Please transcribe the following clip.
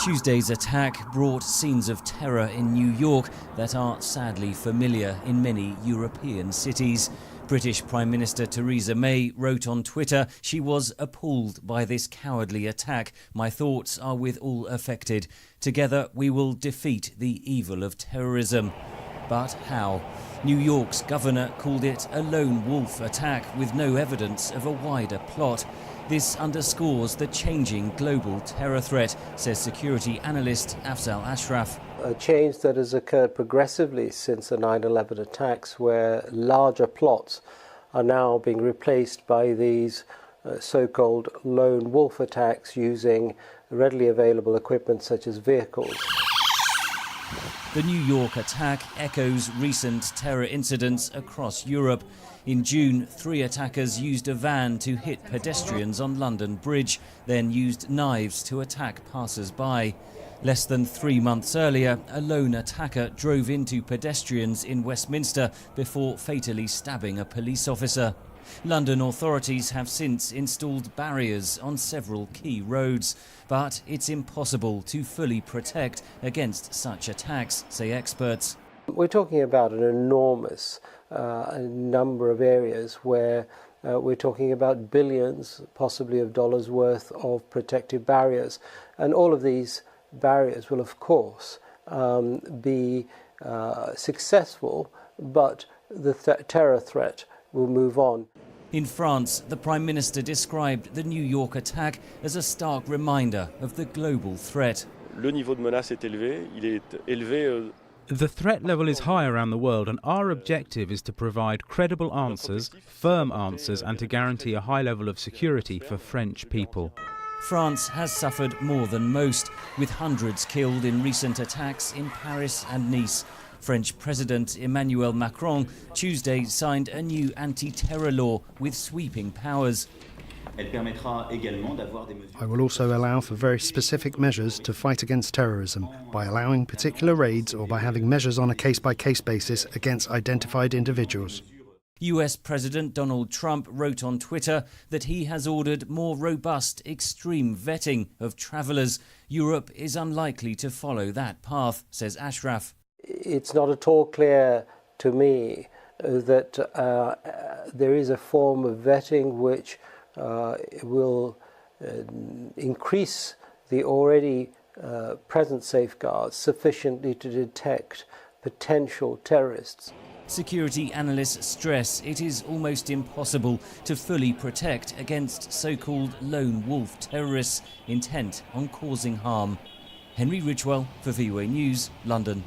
Tuesday's attack brought scenes of terror in New York that are sadly familiar in many European cities. British Prime Minister Theresa May wrote on Twitter she was appalled by this cowardly attack. My thoughts are with all affected. Together we will defeat the evil of terrorism. But how? New York's governor called it a lone wolf attack with no evidence of a wider plot. This underscores the changing global terror threat, says security analyst Afzal Ashraf. A change that has occurred progressively since the 9/11 attacks, where larger plots are now being replaced by these so-called lone wolf attacks using readily available equipment such as vehicles. The New York attack echoes recent terror incidents across Europe. In June, 3 attackers used a van to hit pedestrians on London Bridge, then used knives to attack passers-by. Less than 3 months earlier, a lone attacker drove into pedestrians in Westminster before fatally stabbing a police officer. London authorities have since installed barriers on several key roads, but it's impossible to fully protect against such attacks, say experts. We're talking about an enormous number of areas where we're talking about billions, possibly of dollars worth of protective barriers. And all of these barriers will, of course, be successful, but the terror threat will move on. In France, the Prime Minister described the New York attack as a stark reminder of the global threat. Le niveau de menace est élevé. Il est élevé. The threat level is high around the world, and our objective is to provide credible answers, firm answers, and to guarantee a high level of security for French people. France has suffered more than most, with hundreds killed in recent attacks in Paris and Nice. French President Emmanuel Macron Tuesday signed a new anti-terror law with sweeping powers. I will also allow for very specific measures to fight against terrorism by allowing particular raids or by having measures on a case-by-case basis against identified individuals. US President Donald Trump wrote on Twitter that he has ordered more robust, extreme vetting of travellers. Europe is unlikely to follow that path, says Ashraf. It's not at all clear to me that there is a form of vetting which will increase the already present safeguards sufficiently to detect potential terrorists. Security analysts stress it is almost impossible to fully protect against so-called lone wolf terrorists intent on causing harm. Henry Ridgwell for VOA News, London.